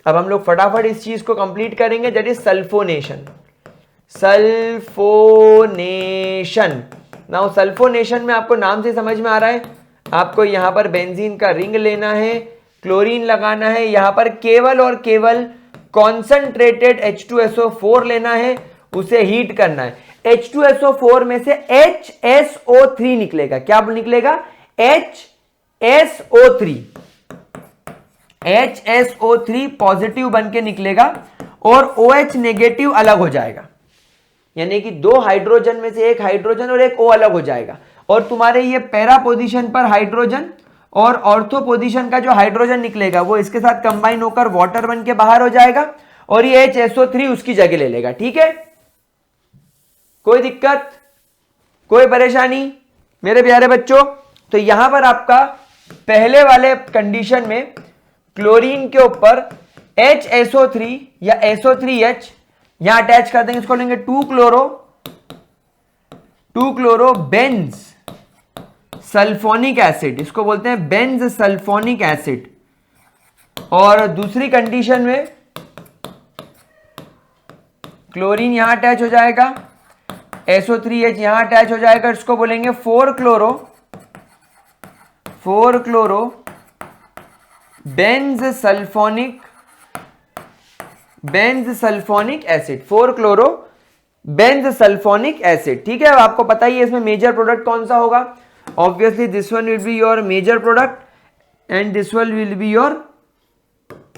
अब हम लोग फटाफट इस चीज को कंप्लीट करेंगे, that is sulphonation. Sulphonation. Now sulphonation में आपको नाम से समझ में आ रहा है, आपको यहां पर बेंजीन का रिंग लेना है, क्लोरीन लगाना है, यहां पर केवल और केवल कॉन्सेंट्रेटेड H2SO4 लेना है, उसे हीट करना है। H2SO4 में से HSO3 निकलेगा। क्या निकलेगा? HSO3। HSO3 पॉजिटिव बन के निकलेगा और OH नेगेटिव अलग हो जाएगा, यानी कि 2 हाइड्रोजन में से एक हाइड्रोजन और एक O अलग हो जाएगा, और तुम्हारे ये पैरा पोजीशन पर हाइड्रोजन और ऑर्थो पोजीशन का जो हाइड्रोजन निकलेगा वो इसके साथ कंबाइन होकर वाटर बन के बाहर हो जाएगा और ये HSO3 उसकी जगह ले लेगा। ठीक है, कोई दिक्कत, कोई परेशानी मेरे प्यारे बच्चों? तो यहां पर आपका पहले वाले कंडीशन में क्लोरीन के ऊपर HSO3 या SO3H यहां अटैच कर देंगे, इसको लेंगे 2 क्लोरो बेंज सल्फोनिक एसिड, इसको बोलते हैं बेंज सल्फोनिक एसिड। और दूसरी कंडीशन में क्लोरीन यहां अटैच हो जाएगा, SO3H यहां अटैच हो जाएगा, इसको बोलेंगे 4 4 chloro Benz sulphonic acid, 4 chloro Benz sulphonic acid. ठीक है, अब आपको पता ही है इसमें मेजर प्रोडक्ट कौन सा होगा। Obviously this one will be your major product and this one will be your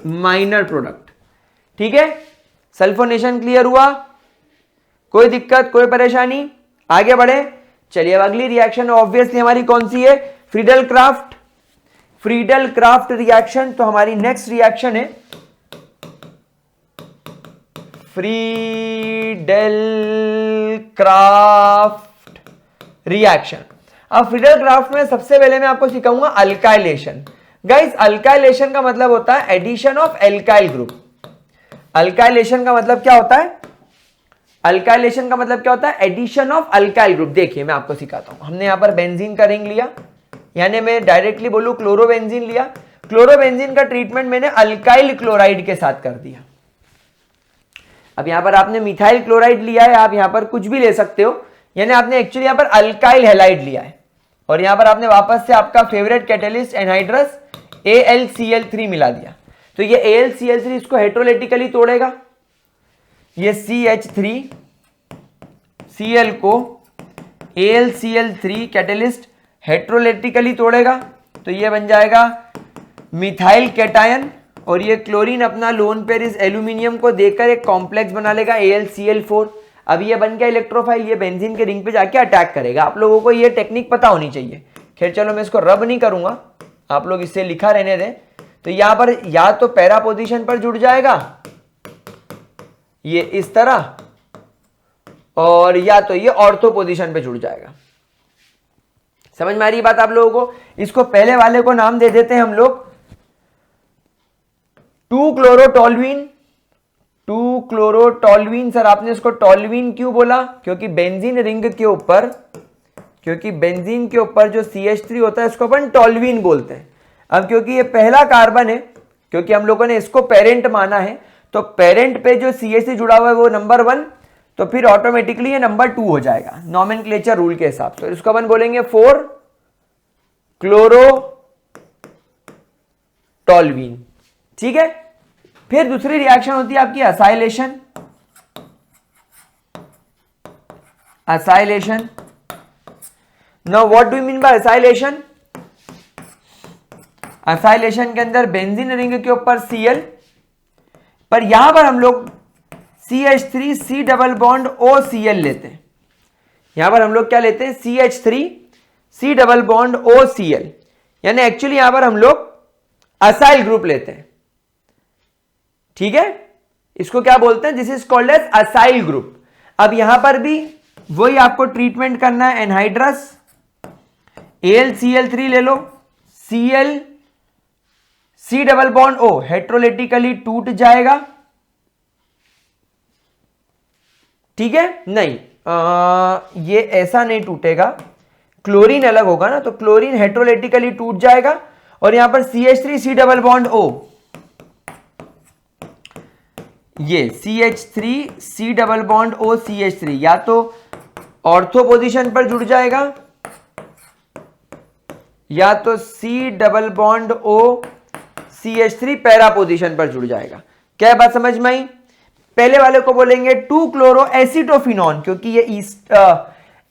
minor product. ठीक है, सल्फोनेशन क्लियर हुआ, कोई दिक्कत कोई परेशानी, आगे बढ़े। चलिए अब अगली रिएक्शन ऑब्वियसली हमारी कौन सी है, फ्रीडल क्राफ्ट रिएक्शन। तो हमारी नेक्स्ट रिएक्शन है फ्रीडल क्राफ्ट रिएक्शन। अब फ्रीडल क्राफ्ट में सबसे पहले मैं आपको सिखाऊंगा अल्काइलेशन। गाइस अल्काइलेशन का मतलब होता है addition of alkyl group. Alkylation का मतलब क्या होता है, अल्काइलेशन का मतलब क्या होता है, एडिशन ऑफ अल्काइल ग्रुप। देखिए मैं आपको सिखाता हूं। हमने यहां पर बेंजीन का रिंग लिया, यानी मैं डायरेक्टली बोलूं क्लोरोबेंजीन लिया। क्लोरोबेंजीन का ट्रीटमेंट मैंने अल्काइल क्लोराइड के साथ कर दिया। अब यहां पर आपने मिथाइल क्लोराइड लिया है, आप यहां पर कुछ भी ले सकते हो, यानी आपने एक्चुअली यहां पर अल्काइल हैलाइड लिया है और यहां पर आपने वापस से आपका फेवरेट कैटेलिस्ट एनहाइड्रस AlCl3 मिला दिया। तो ये AlCl3 इसको हेट्रोलेटिकली तोड़ेगा, ये CH3Cl को AlCl3 कैटेलिस्ट हेट्रोलेटिकली तोड़ेगा, तो ये बन जाएगा मिथाइल कैटायन और ये क्लोरीन अपना लोन पेयर इस एल्यूमिनियम को देकर एक कॉम्प्लेक्स बना लेगा AlCl4। अब ये बन गया इलेक्ट्रोफाइल, ये बेंजीन के रिंग पे जाके अटैक करेगा। आप लोगों को ये टेक्निक पता होनी चाहिए। खैर चलो मैं इसको रब नहीं करूंगा, आप लोग इससे लिखा रहने दें। तो यहां पर या तो पैरा पोजीशन पर जुड़ जाएगा ये इस तरह, और या तो ये ऑर्थो पोजीशन पे जुड़ जाएगा। समझ में आ रही बात आप लोगों को। इसको पहले वाले को नाम दे देते हैं हम लोग 2-क्लोरोटोल्यूइन। सर आपने इसको टोल्यूइन क्यों बोला, क्योंकि बेंजीन रिंग के ऊपर, क्योंकि बेंजीन के ऊपर जो CH3 होता है इसको अपन टोल्यूइन बोलते हैं। अब क्योंकि ये पहला कार्बन है, क्योंकि हम लोगों ने इसको पेरेंट माना है, तो पेरेंट पे जो CH3 जुड़ा हुआ है वो नंबर 1, तो फिर ऑटोमेटिकली ये नंबर 2 हो जाएगा नॉमेनक्लेचर रूल के हिसाब से। इसको अपन बोलेंगे 4-क्लोरोटोल्यूइन। ठीक है, फिर दूसरी रिएक्शन होती है आपकी acylation. Now what do you mean by acylation. Acylation के अंदर बेंजीन रिंग के ऊपर Cl, पर यहां पर हम लोग CH3C डबल बॉन्ड OCl लेते हैं। यहां पर हम लोग क्या लेते हैं, CH3C डबल बॉन्ड OCl, यानी एक्चुअली यहां पर हम लोग असाइल ग्रुप लेते हैं। ठीक है, इसको क्या बोलते हैं, this is called as acyl group. अब यहां पर भी वही आपको ट्रीटमेंट करना है, एनहाइड्रस AlCl3 ले लो, Cl C double bond O हेट्रोलेटिकली टूट जाएगा। ठीक है, नहीं ये ऐसा नहीं टूटेगा, क्लोरीन अलग होगा ना, तो क्लोरीन हेट्रोलेटिकली टूट जाएगा और यहां पर CH3C डबल बॉन्ड O, ये CH3C double bond O CH3 या तो ऑर्थो पोजीशन पर जुड़ जाएगा या तो C double bond O CH3 para position पर जुड़ जाएगा। क्या बात समझ में आई। पहले वाले को बोलेंगे 2-क्लोरोएसिटोफिनॉन, क्योंकि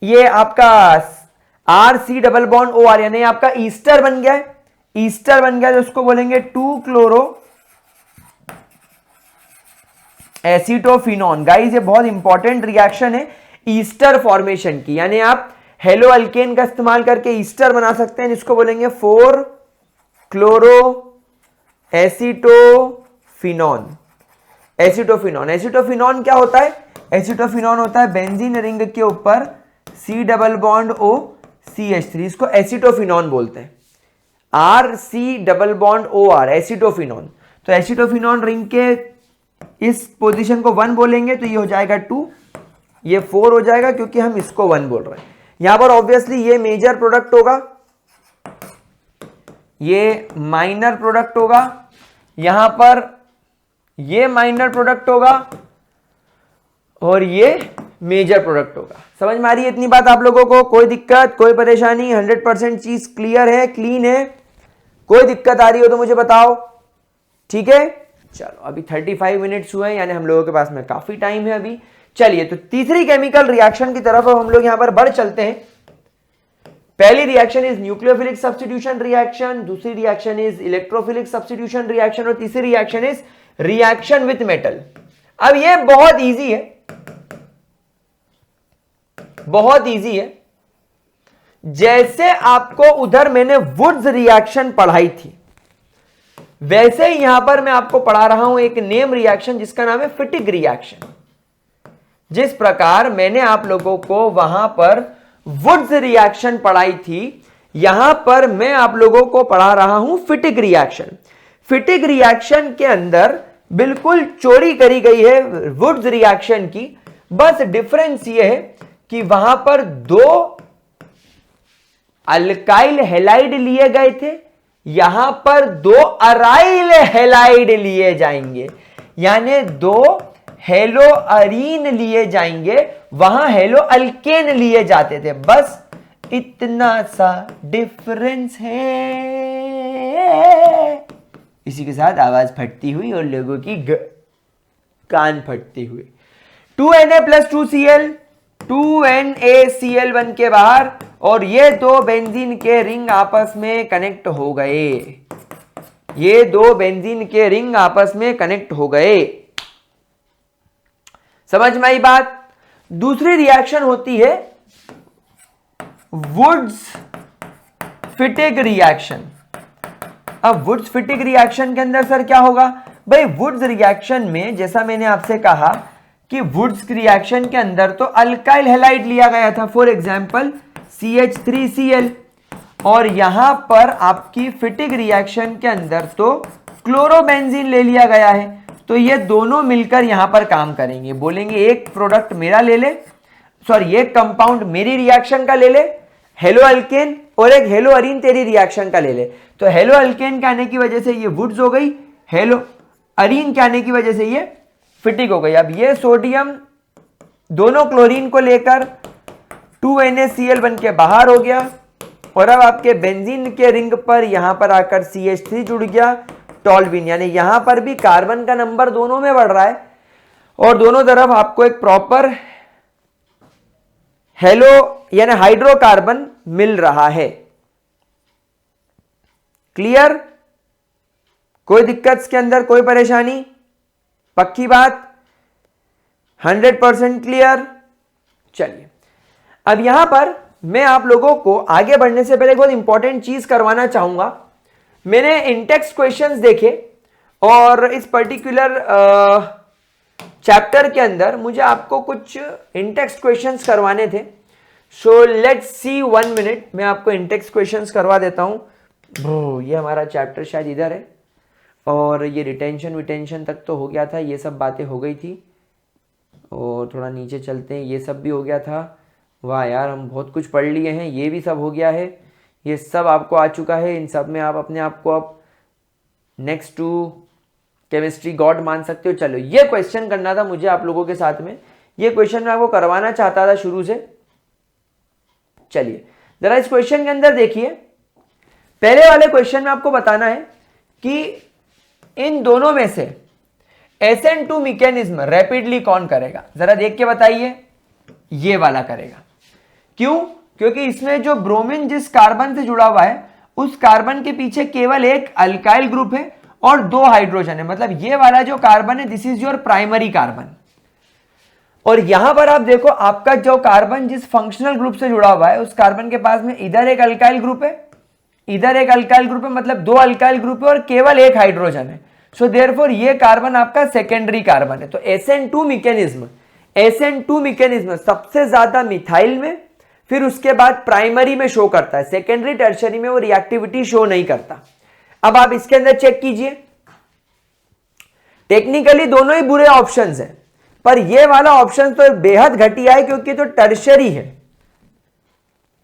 ये आपका RC डबल बॉन्ड OR यानी आपका ईस्टर बन गया है, ईस्टर बन गया, तो उसको बोलेंगे 2-क्लोरोएसिटोफिनॉन। गाइस ये बहुत इंपॉर्टेंट रिएक्शन है ईस्टर फॉर्मेशन की, यानी आप हेलो अल्केन का इस्तेमाल करके ईस्टर बना सकते हैं, जिसको बोलेंगे 4-क्लोरोएसिटोफिनॉन। एसिटोफिनॉन क्या होता है, एसिटोफिनॉन होता है बेंजीन रिंग के ऊपर C double bond O CH3, इसको एसिटोफिनॉन बोलते हैं, RC double bond OR acetophenone. तो एसिटोफिनॉन रिंग के इस पोजीशन को 1 बोलेंगे, तो ये हो जाएगा 2, ये 4 हो जाएगा, क्योंकि हम इसको 1 बोल रहे हैं। यहां पर ऑब्वियसली ये मेजर प्रोडक्ट होगा, ये माइनर प्रोडक्ट होगा, यहां पर ये माइनर प्रोडक्ट होगा और ये मेजर प्रोडक्ट होगा। समझ में आ रही है इतनी बात आप लोगों को? कोई दिक्कत, कोई परेशानी? 100% चीज क्लियर है, क्लीन है? कोई दिक्कत आ रही हो तो मुझे बताओ, ठीक है? चलो अभी 35 मिनट्स हुए हैं, यानी हम लोगों के पास में काफी टाइम है अभी। चलिए तो तीसरी केमिकल रिएक्शन की तरफ हम लोग यहां पर बढ़ चलते हैं। पहली reaction is nucleophilic substitution reaction, दूसरी reaction is electrophilic substitution reaction और तीसरी reaction is reaction with metal. अब ये बहुत इजी है, बहुत इजी है। जैसे आपको उधर मैंने वुड्स रिएक्शन पढ़ाई थी, वैसे ही यहां पर मैं आपको पढ़ा रहा हूं एक नेम रिएक्शन जिसका नाम है फिटिग रिएक्शन। जिस प्रकार मैंने आप लोगों को वहां पर वुड्स रिएक्शन पढ़ाई थी, यहां पर मैं आप लोगों को पढ़ा रहा हूं फिटिग रिएक्शन। फिटिग रिएक्शन के अंदर बिल्कुल चोरी करी गई है वुड्स रिएक्शन की, बस डिफरेंस यह है कि वहां पर 2 अल्काइल हैलाइड लिए गए थे, यहां पर 2 अराइल हैलाइड लिए जाएंगे, यानी 2 हेलो अरीन लिए जाएंगे, वहां हेलो अल्केन लिए जाते थे। बस इतना सा डिफरेंस है। इसी के साथ आवाज फटती हुई और लोगों की कान फटती हुई। 2Na + 2Cl, 2NaCl बन के बाहर, और ये 2 बेंजीन के रिंग आपस में कनेक्ट हो गए। ये 2 बेंजीन के रिंग आपस में कनेक्ट हो गए। समझ में आई बात? दूसरी रिएक्शन होती है वुड्स फिटिग रिएक्शन। अब वुड्स फिटिग रिएक्शन के अंदर सर क्या होगा भाई? वुड्स रिएक्शन में जैसा मैंने आपसे कहा कि वुड्स रिएक्शन के अंदर तो अल्काइल हैलाइड लिया गया था, फॉर एग्जांपल CH3Cl, और यहां पर आपकी फिटिग रिएक्शन के अंदर तो क्लोरोबेंजीन ले लिया गया है। तो ये दोनों मिलकर यहां पर काम करेंगे, बोलेंगे एक प्रोडक्ट मेरा ले ले, सॉरी एक कंपाउंड मेरी रिएक्शन का ले ले हेलो अल्केन, और एक हेलो अरीन तेरी रिएक्शन का ले ले। तो हेलो अल्केन के आने की वजह से ये वुड्स हो गई, हेलो अरीन के आने की वजह से ये फिटिग हो गई। अब ये सोडियम दोनों क्लोरीन को लेकर 2NaCl बन के बाहर हो गया, और अब आपके बेंजीन के रिंग पर यहां पर आकर CH3 जुड़ गया, टॉल्विन, यानी यहां पर भी कार्बन का नंबर दोनों में बढ़ रहा है, और दोनों तरफ आपको एक प्रॉपर हेलो यानी हाइड्रोकार्बन मिल रहा है। क्लियर? कोई दिक्कत इसके अंदर, कोई परेशानी? पक्की बात? 100% क्लियर? चलिए अब यहां पर मैं आप लोगों को आगे बढ़ने से पहले एक बहुत इंपॉर्टेंट चीज करवाना चाहूंगा। मैंने इनटेक्स्ट क्वेश्चंस देखे, और इस पर्टिकुलर चैप्टर के अंदर मुझे आपको कुछ इनटेक्स्ट क्वेश्चंस करवाने थे। सो लेट्स सी 1 मिनट, मैं आपको इनटेक्स्ट क्वेश्चंस करवा देता हूं। ये हमारा चैप्टर शायद इधर है, और ये रिटेंशन विटेंशन तक तो हो गया था, ये सब बातें हो गई थी, और थोड़ा नीचे चलते हैं, ये सब भी हो गया था। वाह यार, हम बहुत कुछ पढ़ लिए हैं, ये भी सब हो गया है, ये सब आपको आ चुका है। इन सब में आप अपने आप को अब नेक्स्ट टू केमिस्ट्री गॉड मान सकते हो। चलो ये क्वेश्चन करना था मुझे आप लोगों के साथ में, ये क्वेश्चन मैं आपको करवाना चाहता था शुरू से। चलिए जरा इस क्वेश्चन के अंदर देखिए, पहले वाले क्वेश्चन में आपको बताना है कि इन दोनों में से SN2 मैकेनिज्म रैपिडली कौन करेगा, जरा देख के बताइए। ये वाला करेगा। क्यों? क्योंकि इसमें जो ब्रोमीन जिस कार्बन से जुड़ा हुआ है, उस कार्बन के पीछे केवल एक अल्काइल ग्रुप है और 2 हाइड्रोजन है, मतलब ये वाला जो कार्बन है this is your primary carbon. और यहां पर आप देखो, आपका जो कार्बन जिस फंक्शनल ग्रुप से जुड़ा हुआ है, उस कार्बन के पास में इधर एक अल्काइल ग्रुप है, इधर एक अल्काइल ग्रुप है, मतलब 2 अल्काइल ग्रुप है और केवल एक हाइड्रोजन है। सो देयरफॉर ये कार्बन आपका सेकेंडरी कार्बन है। तो SN2 मैकेनिज्म सबसे ज्यादा मिथाइल में, फिर उसके बाद प्राइमरी में शो करता है, सेकेंडरी टर्शरी में वो रिएक्टिविटी शो नहीं करता। अब आप इसके अंदर चेक कीजिए, टेक्निकली दोनों ही बुरे ऑप्शंस हैं, पर ये वाला ऑप्शन तो बेहद घटिया है, क्योंकि तो टर्शरी है।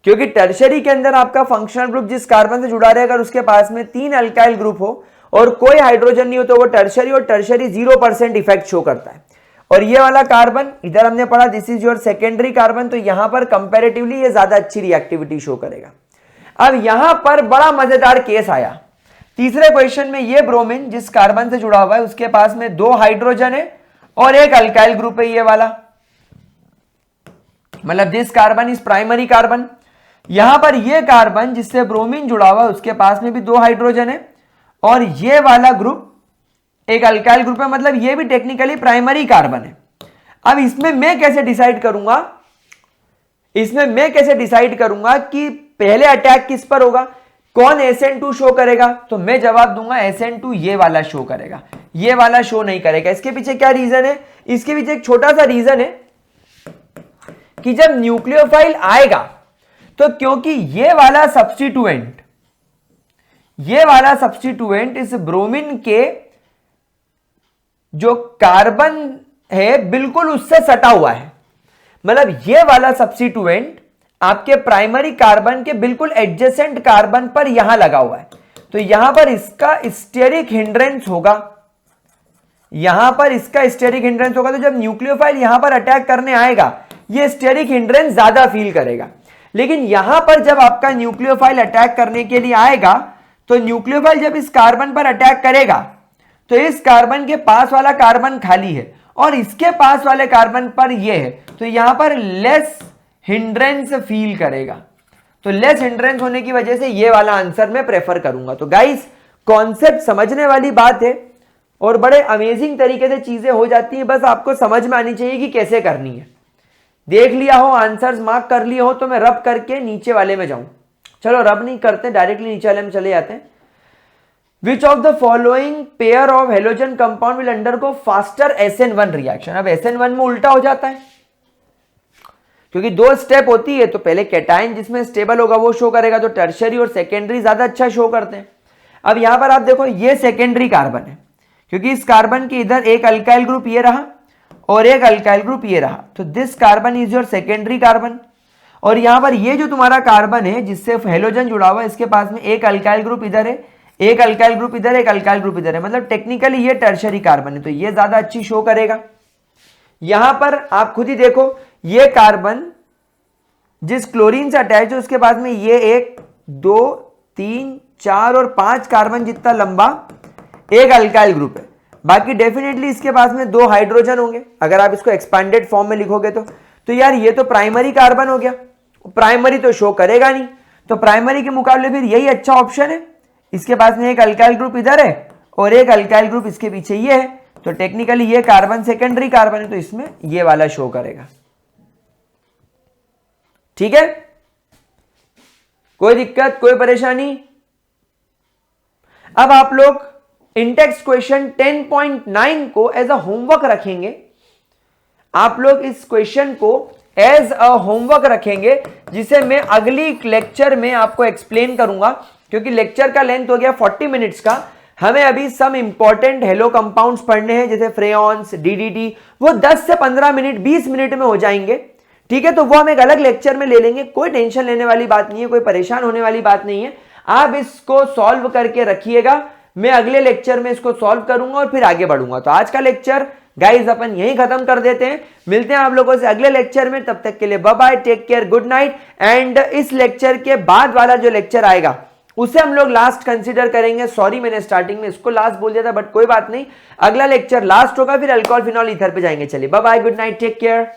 क्योंकि टर्शरी के अंदर आपका फंक्शनल ग्रुप जिस कार्बन से जुड़ा रहे, अगर उसके पास में 3 अल्काइल ग्रुप हो और कोई हाइड्रोजन नहीं हो, तो वो टर्शरी, और टर्शरी 0% इफेक्ट शो करता है। और ये वाला कार्बन इधर हमने पढ़ा this is your secondary carbon, तो यहां पर कंपैरेटिवली ये ज्यादा अच्छी रिएक्टिविटी शो करेगा। अब यहां पर बड़ा मजेदार केस आया तीसरे क्वेश्चन में, ये ब्रोमीन जिस कार्बन से जुड़ा हुआ है उसके पास में 2 हाइड्रोजन है और एक अल्काइल ग्रुप है, ये वाला, मतलब this carbon is primary carbon. यहां पर ये कार्बन जिससे ब्रोमीन जुड़ा हुआ है उसके पास में भी 2 हाइड्रोजन है और ये वाला ग्रुप एक अल्काइल ग्रुप है, मतलब ये भी टेक्निकली प्राइमरी कार्बन है। अब इसमें मैं कैसे डिसाइड करूंगा कि पहले अटैक किस पर होगा, कौन SN2 शो करेगा, तो मैं जवाब दूंगा SN2 ये वाला शो करेगा, ये वाला शो नहीं करेगा। इसके पीछे क्या रीजन है, इसके पीछे एक छोटा सा रीजन है कि जब न्यूक्लियोफाइल आएगा तो क्योंकि ये वाला सब्स्टिट्यूएंट इस ब्रोमीन के जो कार्बन है बिल्कुल उससे सटा हुआ है, मतलब ये वाला सब्स्टिट्यूएंट आपके प्राइमरी कार्बन के बिल्कुल एडजेसेंट कार्बन पर यहां लगा हुआ है, तो यहां पर इसका स्टेरिक हिंड्रेंस होगा, तो जब न्यूक्लियोफाइल यहां पर अटैक करने आएगा ये स्टेरिक हिंड्रेंस ज्यादा फील करेगा। लेकिन यहां पर जब आपका न्यूक्लियोफाइल अटैक करने के लिए आएगा तो न्यूक्लियोफाइल जब इस कार्बन पर अटैक करेगा तो इस कार्बन के पास वाला कार्बन खाली है और इसके पास वाले कार्बन पर ये है, तो यहां पर लेस हिंड्रेंस फील करेगा, तो लेस हिंड्रेंस होने की वजह से ये वाला आंसर मैं प्रेफर करूंगा। तो गाइस कॉन्सेप्ट समझने वाली बात है और बड़े अमेजिंग तरीके से चीजें हो जाती हैं, बस आपको समझ में आनी चाहिए कि कैसे करनी है। देख लिया हो, आंसर्स मार्क कर लिए हो तो मैं रब करके नीचे वाले में जाऊं। चलो रब नहीं करते, डायरेक्टली नीचे वाले में चले जाते हैं। Which of the following pair of halogen compound will undergo faster SN1 reaction? अब SN1 में उल्टा हो जाता है क्योंकि 2 स्टेप होती है, तो पहले कैटायन जिसमें स्टेबल होगा वो शो करेगा, तो टर्शियरी और सेकेंडरी ज्यादा अच्छा शो करते हैं। अब यहां पर आप देखो ये सेकेंडरी कार्बन है क्योंकि इस कार्बन के इधर एक अल्काइल ग्रुप ये रहा और एक अल्काइल ग्रुप ये रहा, तो this carbon is your secondary carbon. और यहां पर ये जो तुम्हारा कार्बन है जिससे हेलोजन जुड़ा हुआ है इसके पास में एक अल्काइल ग्रुप इधर है, एक अल्काइल ग्रुप इधर, एक अल्काइल ग्रुप इधर है, मतलब टेक्निकली ये टर्शियरी कार्बन है, तो ये ज्यादा अच्छी शो करेगा। यहां पर आप खुद ही देखो ये कार्बन जिस क्लोरीन से अटैच है उसके पास में ये 1 2 3 4 और 5 कार्बन जितना लंबा एक अल्काइल ग्रुप है, बाकी डेफिनेटली इसके पास में 2 हाइड्रोजन होंगे अगर आप इसको एक्सपेंडेड फॉर्म में लिखोगे तो यार ये तो प्राइमरी कार्बन हो गया, प्राइमरी तो शो करेगा नहीं, तो प्राइमरी के मुकाबले फिर यही अच्छा ऑप्शन है। इसके पास में एक अल्काइल ग्रुप इधर है और एक अल्काइल ग्रुप इसके पीछे ये है, तो टेक्निकली ये कार्बन सेकेंडरी कार्बन है, तो इसमें ये वाला शो करेगा। ठीक है, कोई दिक्कत, कोई परेशानी? अब आप लोग इंटेक्स क्वेश्चन 10.9 को एज अ होमवर्क रखेंगे, आप लोग इस क्वेश्चन को एज अ होमवर्क रखेंगे जिसे मैं अगली लेक्चर में आपको एक्सप्लेन करूंगा, क्योंकि लेक्चर का लेंथ हो गया 40 मिनट्स का। हमें अभी सम इंपॉर्टेंट हेलो कंपाउंड्स पढ़ने हैं जैसे फ्रेयॉन्स, डीडीटी, वो 10 से 15 मिनट 20 मिनट में हो जाएंगे। ठीक है, तो वो हम एक अलग लेक्चर में ले लेंगे, कोई टेंशन लेने वाली बात नहीं है, कोई परेशान होने वाली बात नहीं है। आप इसको सॉल्व करके रखिएगा, मैं अगले लेक्चर में इसको सॉल्व करूंगा और फिर आगे बढ़ूंगा। तो आज का लेक्चर गाइस अपन यहीं खत्म कर देते हैं, मिलते हैं आप लोगों से अगले लेक्चर में, तब तक के लिए bye bye, take care, good night. And इस लेक्चर के बाद वाला जो लेक्चर आएगा उसे हम लोग लास्ट कंसीडर करेंगे। सॉरी मैंने स्टार्टिंग में इसको लास्ट बोल दिया था, बट कोई बात नहीं, अगला लेक्चर लास्ट होगा, फिर अल्कोहल फिनॉल ईथर पे जाएंगे। चलिए bye bye, good night, take care.